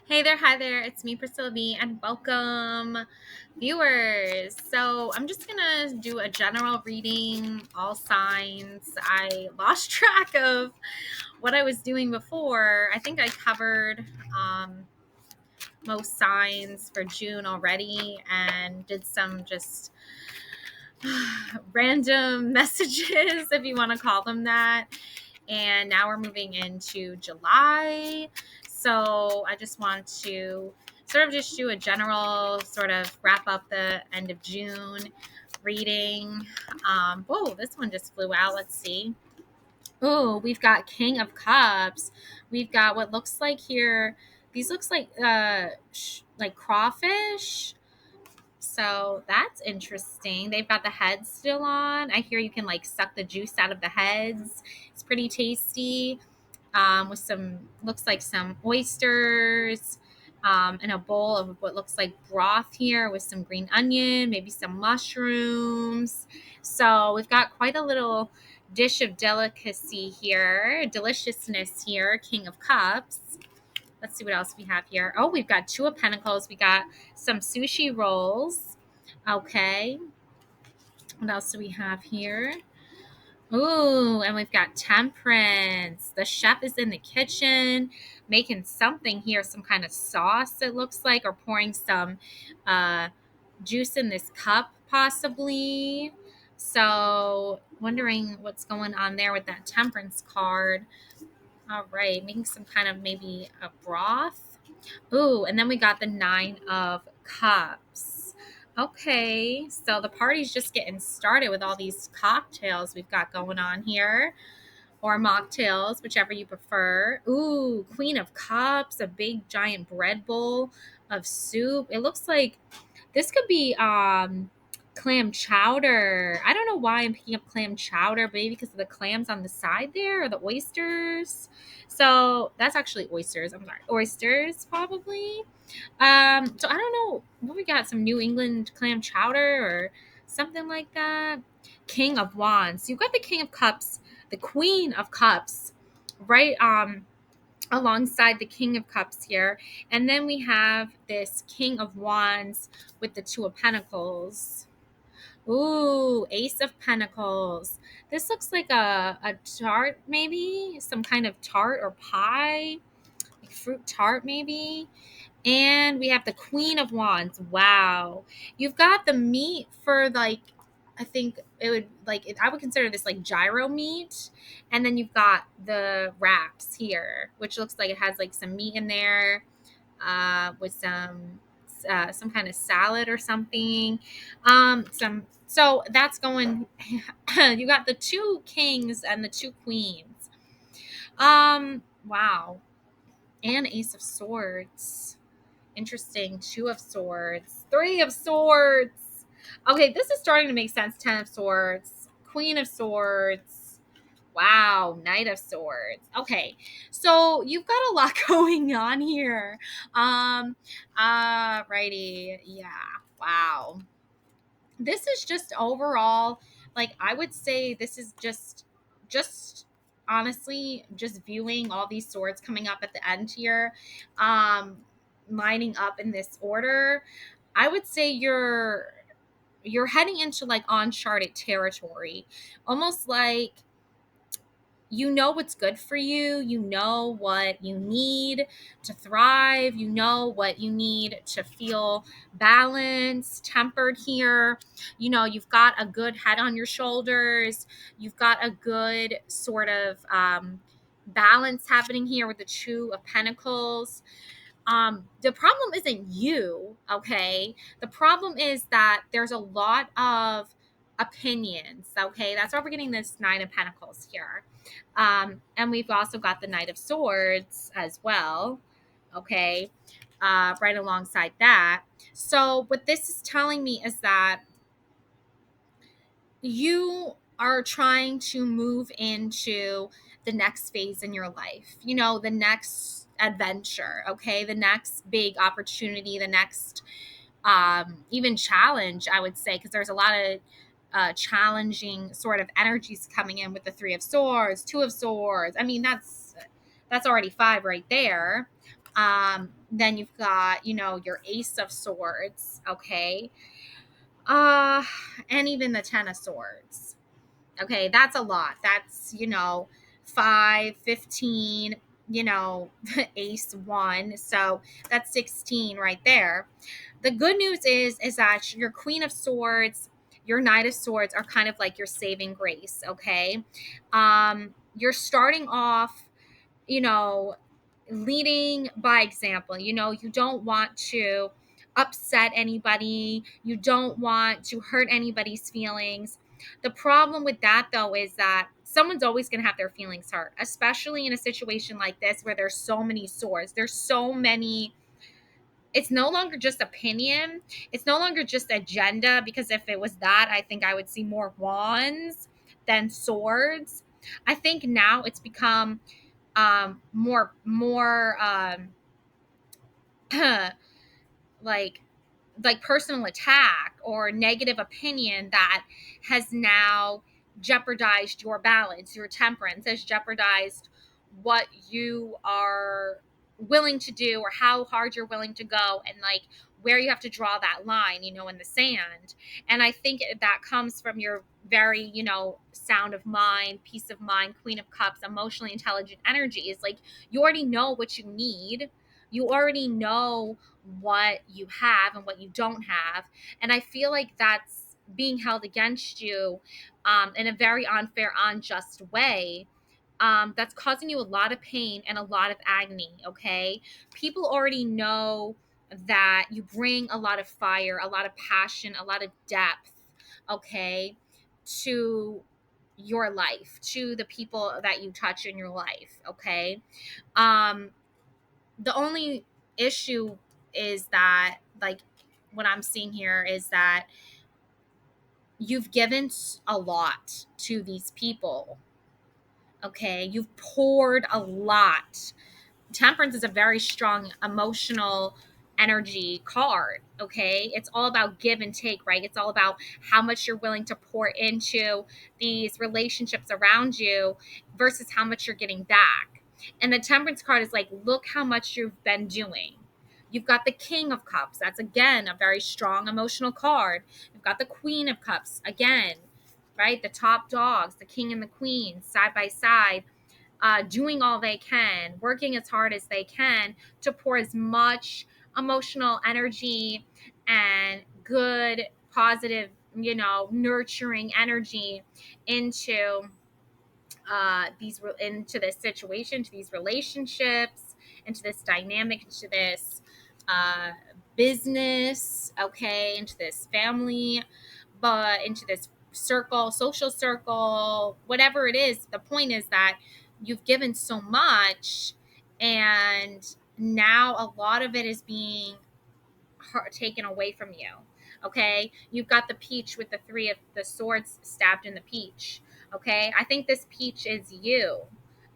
Hey there, hi there. It's me, Priscilla B, and welcome, viewers. So, I'm just gonna do a general reading, all signs. I lost track of what I was doing before. I think I covered most signs for June already and did some just random messages, if you want to call them that. And now we're moving into July. So I just want to sort of just do a general sort of wrap up the end of June reading. Whoa, this one just flew out. Let's see. Oh, we've got King of Cups. We've got what looks like here. These looks like crawfish. So that's interesting. They've got the heads still on. I hear you can like suck the juice out of the heads. It's pretty tasty. With some looks like some oysters, and a bowl of what looks like broth here with some green onion, maybe some mushrooms. So we've got quite a little dish of delicacy here, deliciousness here, King of Cups. Let's see what else we have here. Oh, we've got Two of Pentacles. We got some sushi rolls. Okay. What else do we have here? Ooh, and we've got Temperance. The chef is in the kitchen making something here, some kind of sauce, it looks like, or pouring some uh, juice in this cup, possibly. So, wondering what's going on there with that Temperance card. All right, making some kind of maybe a broth. Ooh, and then we got the Nine of Cups. Okay, so the party's just getting started with all these cocktails we've got going on here, or mocktails, whichever you prefer. Ooh, Queen of Cups, a big giant bread bowl of soup. It looks like this could be clam chowder. I don't know why I'm picking up clam chowder, maybe because of the clams on the side there or the oysters. So that's actually oysters. I'm sorry. Oysters probably. So I don't know what we got, some New England clam chowder or something like that. King of Wands. So you've got the King of Cups, the Queen of Cups, right? Alongside the King of Cups here. And then we have this King of Wands with the Two of Pentacles. Ooh, Ace of Pentacles. This looks like a tart, maybe some kind of tart or pie, like fruit tart, maybe. And we have the Queen of Wands. Wow. You've got the meat for like, I think it would like, I would consider this like gyro meat. And then you've got the wraps here, which looks like it has like some meat in there, with some kind of salad or something. So that's going, you got the two kings and the two queens. Wow. And Ace of Swords. Interesting. Two of Swords. Three of Swords. Okay, this is starting to make sense. Ten of Swords. Queen of Swords. Wow. Knight of Swords. Okay. So you've got a lot going on here. Righty. Yeah. Wow. This is just overall, like, I would say this is just honestly just viewing all these swords coming up at the end here, um lining up in this order. I would say you're heading into like uncharted territory, almost like you know what's good for you. You know what you need to thrive. You know what you need to feel balanced, tempered here. You know, you've got a good head on your shoulders. You've got a good sort of balance happening here with the Two of Pentacles. The problem isn't you, okay? The problem is that there's a lot of opinions, okay? That's why we're getting this Nine of Pentacles here. And we've also got the Knight of Swords as well, okay? Right alongside that. So what this is telling me is that you are trying to move into the next phase in your life, you know, the next adventure, okay, the next big opportunity, the next even challenge, I would say, because there's a lot of challenging sort of energies coming in with the Three of Swords, Two of Swords. I mean, that's already five right there. Then you've got, your Ace of Swords, okay? And even the Ten of Swords. Okay, that's a lot. That's, 5, 15, Ace 1. So that's 16 right there. The good news is that your Queen of Swords, your Knight of Swords are kind of like your saving grace, okay? You're starting off, you know, leading by example. You don't want to upset anybody, you don't want to hurt anybody's feelings. The problem with that, though, is that someone's always going to have their feelings hurt, especially in a situation like this where there's so many swords. There's so many. It's no longer just opinion, it's no longer just agenda, because if it was that, I think I would see more wands than swords. I think now it's become more like personal attack or negative opinion that has now jeopardized your balance, your temperance, has jeopardized what you are willing to do, or how hard you're willing to go, and like where you have to draw that line, in the sand. And I think that comes from your very, sound of mind, peace of mind, Queen of Cups, emotionally intelligent energy. Is like you already know what you need, you already know what you have and what you don't have. And I feel like that's being held against you in a very unfair, unjust way. That's causing you a lot of pain and a lot of agony, okay? People already know that you bring a lot of fire, a lot of passion, a lot of depth, okay, to your life, to the people that you touch in your life, okay? Um, the only issue is that, like, what I'm seeing here is that you've given a lot to these people, okay? You've poured a lot. Temperance is a very strong emotional energy card, okay? It's all about give and take, right? It's all about how much you're willing to pour into these relationships around you versus how much you're getting back. And the temperance card is like, look how much you've been doing. You've got the King of Cups. That's, again, a very strong emotional card. You've got the Queen of Cups, again, right? The top dogs, the king and the queen, side by side, doing all they can, working as hard as they can to pour as much emotional energy and good, positive, nurturing energy into into this situation, to these relationships, into this dynamic, into this uh, business, okay, into this family, but into this circle, social circle, whatever it is. The point is that you've given so much, and now a lot of it is being taken away from you. Okay, you've got the peach with the three of the swords stabbed in the peach. Okay, I think this peach is you.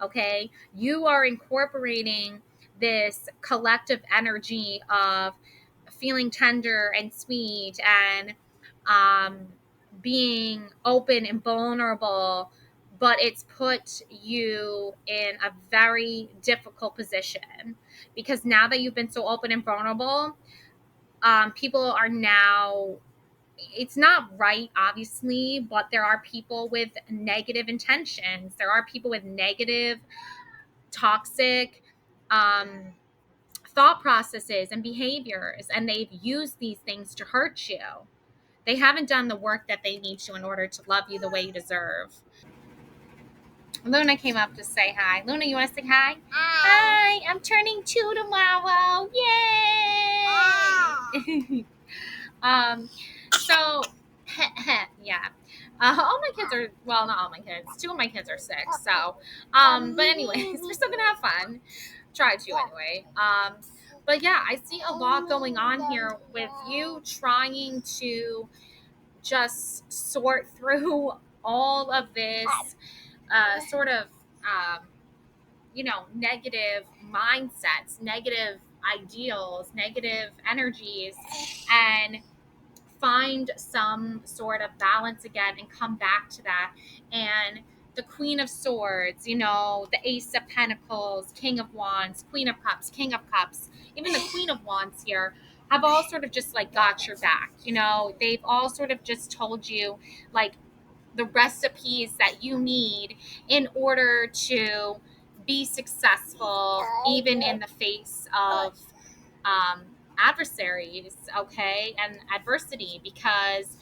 Okay, you are incorporating this collective energy of feeling tender and sweet and um, being open and vulnerable, but it's put you in a very difficult position because now that you've been so open and vulnerable, people are now, it's not right, obviously, but there are people with negative intentions, there are people with negative, toxic um, thought processes and behaviors, and they've used these things to hurt you. They haven't done the work that they need to in order to love you the way you deserve. Luna came up to say hi. Luna, you want to say hi? Hi, I'm turning 2 tomorrow. Yay! So, yeah. All my kids are, well, not all my kids. 2 of my kids are sick. So, but anyways, we're still gonna have fun. Try to anyway. But yeah, I see a lot going on here with you trying to just sort through all of this sort of, um, negative mindsets, negative ideals, negative energies, and find some sort of balance again and come back to that. And the Queen of Swords, the Ace of Pentacles, King of Wands, Queen of Cups, King of Cups, even the Queen of Wands here have all sort of just like got your back. They've all sort of just told you like the recipes that you need in order to be successful, even in the face of um, adversaries, okay, and adversity, because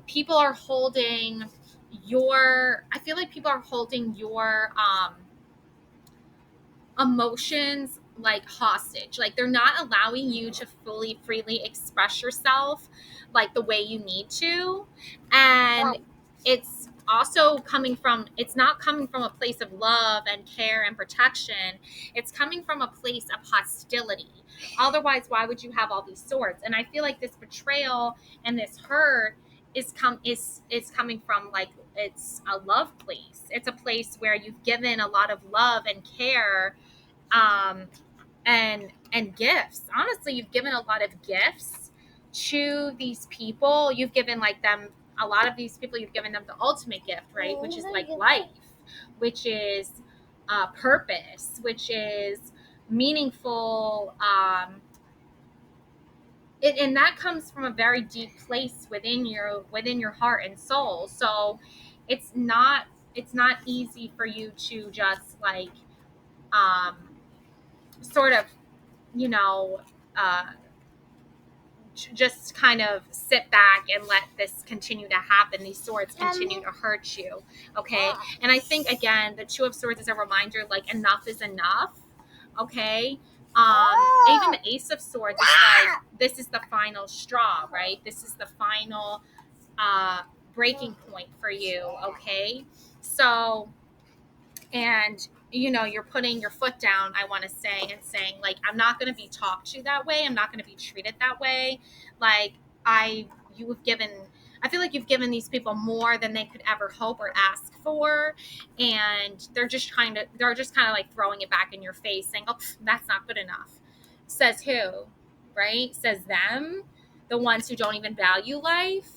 people are holding I feel like people are holding your emotions like hostage. Like they're not allowing you to fully freely express yourself like the way you need to. And it's also it's not coming from a place of love and care and protection. It's coming from a place of hostility. Otherwise, why would you have all these swords? And I feel like this betrayal and this hurt is coming from like it's a love place. It's a place where you've given a lot of love and care, um, and gifts. Honestly, you've given a lot of gifts to these people. You've given like them a lot of these people. You've given them the ultimate gift, right? Which is like life, which is purpose, which is meaningful. And that comes from a very deep place within your heart and soul. So it's not easy for you to just like um, sort of you know uh, just kind of sit back and let this continue to happen, these swords continue to hurt you, okay? And I think again the Two of Swords is a reminder like enough is enough, okay? Even the Ace of Swords is like this is the final straw, right? This is the final breaking point for you, okay? So, and you're putting your foot down, I want to say, and saying like I'm not going to be talked to that way, I'm not going to be treated that way. Like you've given, I feel like you've given these people more than they could ever hope or ask for, and they're just kind of like throwing it back in your face saying, oh, that's not good enough. Says who? Right? Says them, the ones who don't even value life.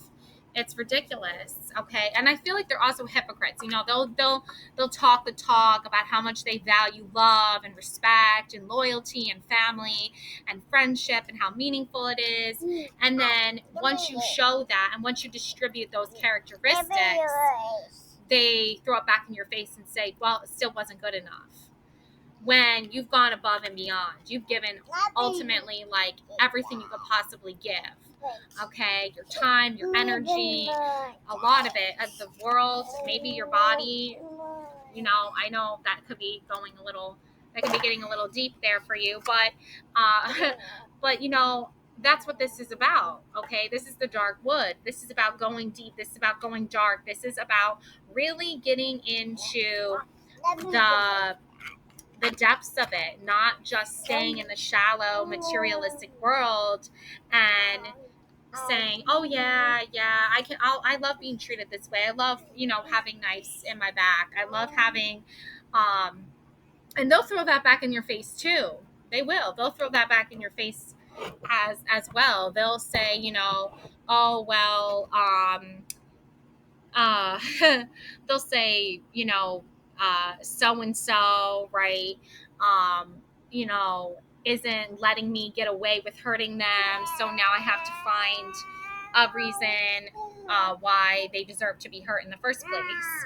It's ridiculous, okay? And I feel like they're also hypocrites. They'll talk the talk about how much they value love and respect and loyalty and family and friendship and how meaningful it is. And then once you show that and once you distribute those characteristics, they throw it back in your face and say, well, it still wasn't good enough. When you've gone above and beyond, you've given ultimately like everything you could possibly give. Okay, your time, your energy, a lot of it, of the world, maybe your body. I know that could be getting a little deep there for you, but but that's what this is about. Okay, this is the dark wood. This is about going deep. This is about going dark. This is about really getting into the depths of it, not just staying in the shallow materialistic world and saying, oh yeah, I love being treated this way. I love, having knives in my back. I love having, and they'll throw that back in your face too. They'll throw that back in your face as well. They'll say, oh, well, uh, they'll say, so and so, right? Um, you know, isn't letting me get away with hurting them. So now I have to find a reason why they deserve to be hurt in the first place.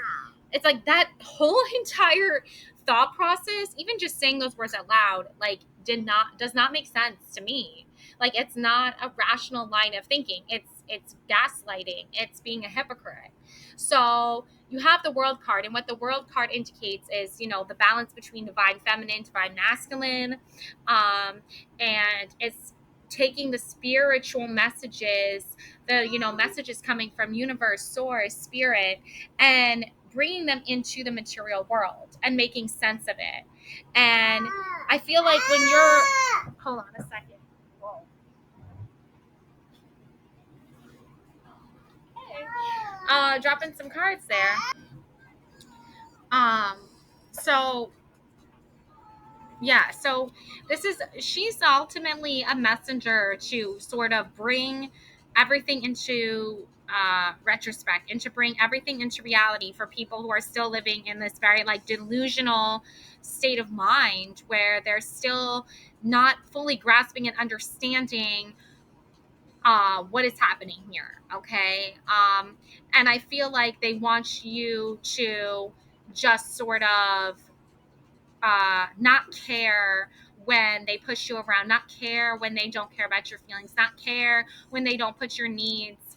It's like that whole entire thought process, even just saying those words out loud, like does not make sense to me. Like it's not a rational line of thinking. It's gaslighting. It's being a hypocrite. So you have the world card, and what the world card indicates is, the balance between divine feminine, divine masculine, and it's taking the spiritual messages, the messages coming from universe, source, spirit, and bringing them into the material world and making sense of it. And I feel like when you're, hold on a second. Whoa. Dropping some cards there. Um, so yeah, so she's ultimately a messenger to sort of bring everything into retrospect and to bring everything into reality for people who are still living in this very like delusional state of mind where they're still not fully grasping and understanding what is happening here. Okay. And I feel like they want you to just sort of not care when they push you around, not care when they don't care about your feelings, not care when they don't put your needs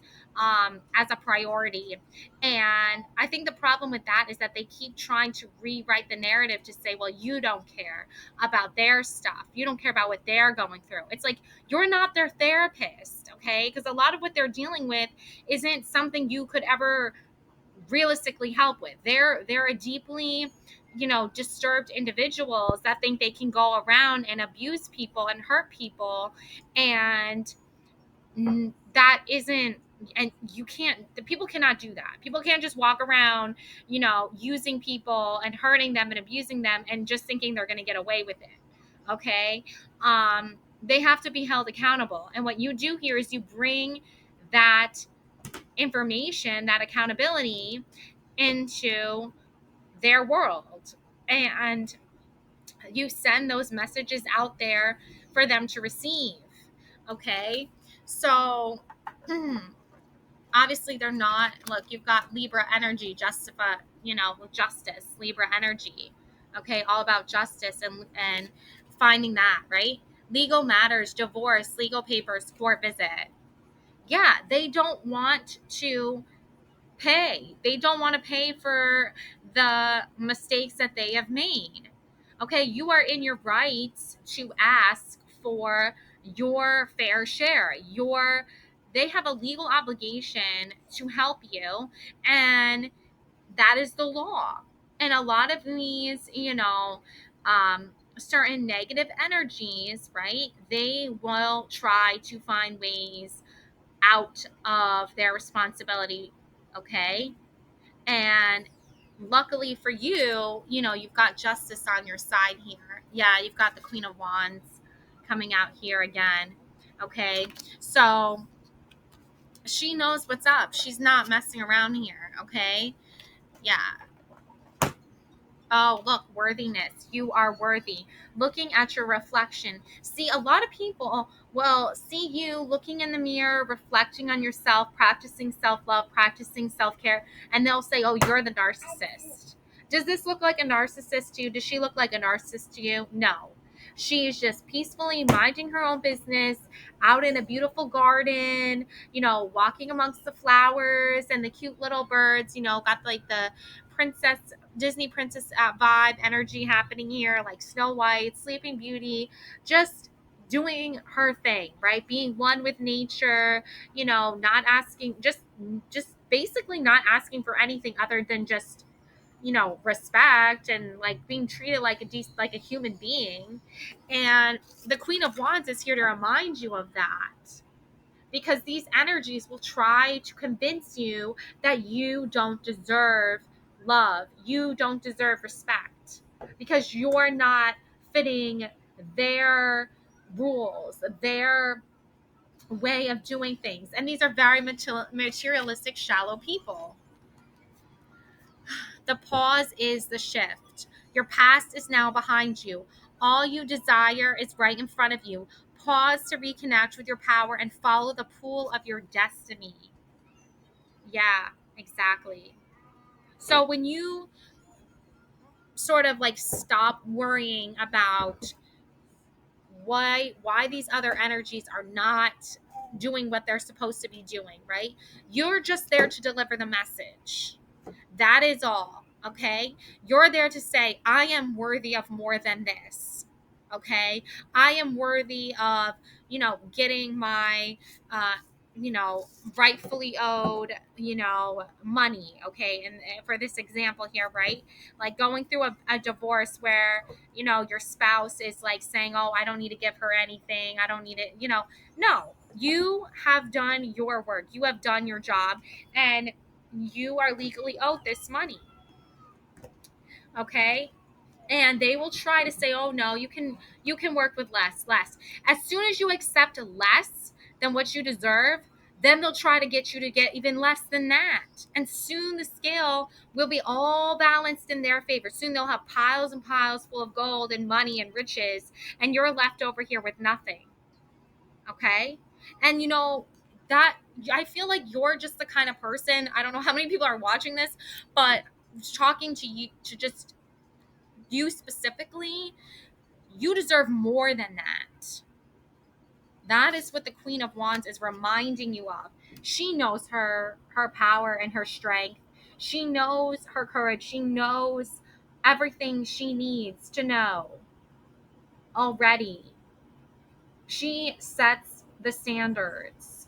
as a priority. And I think the problem with that is that they keep trying to rewrite the narrative to say, well, you don't care about their stuff. You don't care about what they're going through. It's like, you're not their therapist, okay? Because a lot of what they're dealing with isn't something you could ever realistically help with. They're a deeply, disturbed individuals that think they can go around and abuse people and hurt people, and that isn't, and you can't, the people cannot do that. People can't just walk around, using people and hurting them and abusing them and just thinking they're going to get away with it. Okay. They have to be held accountable, and what you do here is you bring that information, that accountability into their world, and you send those messages out there for them to receive. Okay. So obviously they're not, look, you've got Libra energy, justify, justice, Libra energy. Okay. All about justice and finding that, right? Legal matters, divorce, legal papers, court visit. Yeah, they don't want to pay. They don't want to pay for the mistakes that they have made. Okay, you are in your rights to ask for your fair share. They have a legal obligation to help you, and that is the law. And a lot of these, certain negative energies, right? They will try to find ways out of their responsibility. Okay. And luckily for you, you've got justice on your side here. Yeah, you've got the Queen of Wands coming out here again. Okay. So she knows what's up. She's not messing around here. Okay. Yeah. Oh, look, worthiness. You are worthy. Looking at your reflection. See, a lot of people will see you looking in the mirror, reflecting on yourself, practicing self love, practicing self care, and they'll say, oh, you're the narcissist. Does this look like a narcissist to you? Does she look like a narcissist to you? No. She's just peacefully minding her own business out in a beautiful garden, walking amongst the flowers and the cute little birds, got like the princess Disney princess vibe energy happening here, like Snow White, Sleeping Beauty, just doing her thing, right? Being one with nature, not asking, just basically not asking for anything other than just, respect and like being treated like like a human being. And the Queen of Wands is here to remind you of that, because these energies will try to convince you that you don't deserve love, you don't deserve respect, because you're not fitting their rules, their way of doing things. And these are very materialistic, shallow people. The pause is the shift. Your past is now behind you. All you desire is right in front of you. Pause to reconnect with your power and follow the pool of your destiny. Yeah, exactly. So when you sort of like stop worrying about why these other energies are not doing what they're supposed to be doing, right? You're just there to deliver the message. That is all. Okay. You're there to say, I am worthy of more than this. Okay. I am worthy of, getting my, uh, rightfully owed, money. Okay. And for this example here, right? Like going through a divorce where, your spouse is like saying, oh, I don't need to give her anything. I don't need it. No, you have done your work. You have done your job, and you are legally owed this money. Okay. And they will try to say, oh no, you can work with less. As soon as you accept less than what you deserve, Then they'll try to get you to get even less than that. And soon the scale will be all balanced in their favor. Soon they'll have piles and piles full of gold and money and riches, and you're left over here with nothing. Okay? And that I feel like you're just the kind of person, I don't know how many people are watching this, but talking to you, to just you specifically, you deserve more than that. That is what the Queen of Wands is reminding you of. She knows her power and her strength. She knows her courage. She knows everything she needs to know already. She sets the standards.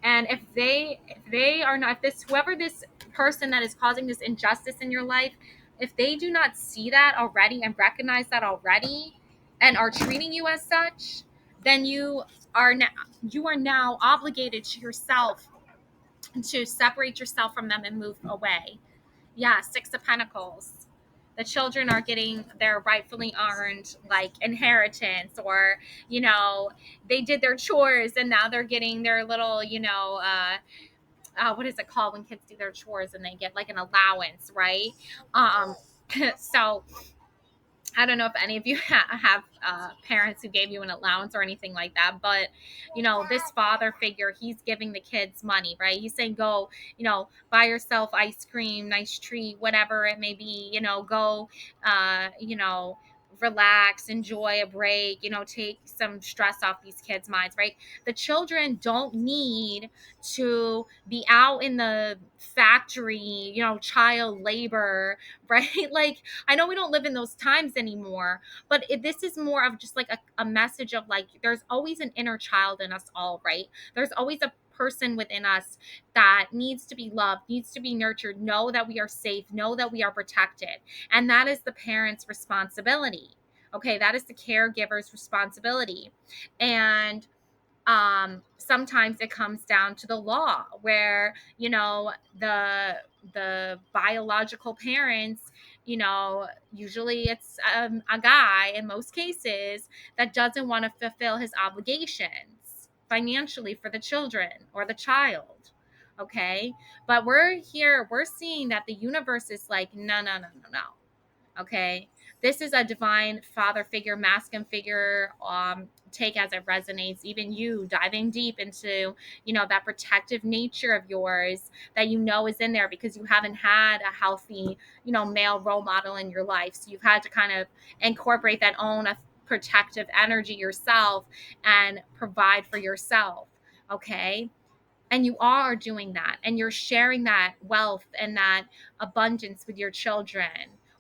And if they are not, if this whoever this person that is causing this injustice in your life, if they do not see that already and recognize that already and are treating you as such, then you are now obligated to yourself to separate yourself from them and move away. Yeah, Six of Pentacles. The children are getting their rightfully earned like inheritance, or they did their chores and now they're getting their little what is it called when kids do their chores and they get like an allowance, right? um so I don't know if any of you have parents who gave you an allowance or anything like that, but this father figure, he's giving the kids money, right? He's saying, go, buy yourself ice cream, nice treat, whatever it may be, go, relax, enjoy a break, take some stress off these kids' minds, right? The children don't need to be out in the factory, child labor, right? Like, I know we don't live in those times anymore, but this is more of just like a message of like, there's always an inner child in us all, right? There's always a person within us that needs to be loved, needs to be nurtured, know that we are safe, know that we are protected. And that is the parent's responsibility. Okay, that is the caregiver's responsibility. And sometimes it comes down to the law where the biological parents, usually it's a guy in most cases that doesn't want to fulfill his obligations financially for the children or the child. Okay, but we're seeing that the universe is like, no, no, no, no, no. Okay, this is a divine father figure, masculine figure. Take as it resonates, even you diving deep into that protective nature of yours that is in there because you haven't had a healthy male role model in your life, so you've had to kind of incorporate that own protective energy yourself and provide for yourself. Okay, and you are doing that and you're sharing that wealth and that abundance with your children.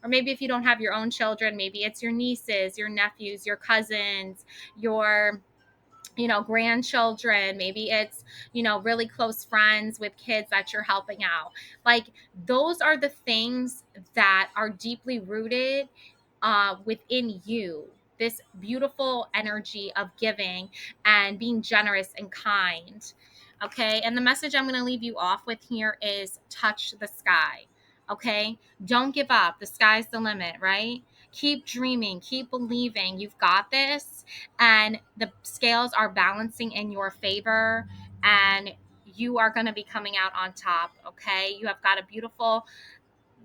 Or maybe if you don't have your own children, maybe it's your nieces, your nephews, your cousins, your grandchildren. Maybe it's really close friends with kids that you're helping out. Like, those are the things that are deeply rooted within you, this beautiful energy of giving and being generous and kind. Okay, and the message I'm going to leave you off with here is touch the sky. Okay, don't give up. The sky's the limit, right? Keep dreaming, keep believing. You've got this, and the scales are balancing in your favor, and you are going to be coming out on top. Okay, you have got a beautiful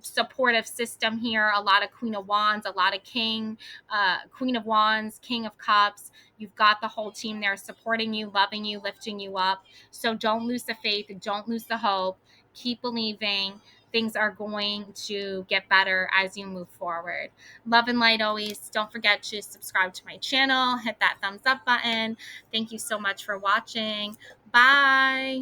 supportive system here. A lot of Queen of Wands, a lot of Queen of Wands, King of Cups. You've got the whole team there supporting you, loving you, lifting you up. So don't lose the faith, don't lose the hope. Keep believing. Things are going to get better as you move forward. Love and light always. Don't forget to subscribe to my channel, hit that thumbs up button. Thank you so much for watching. Bye.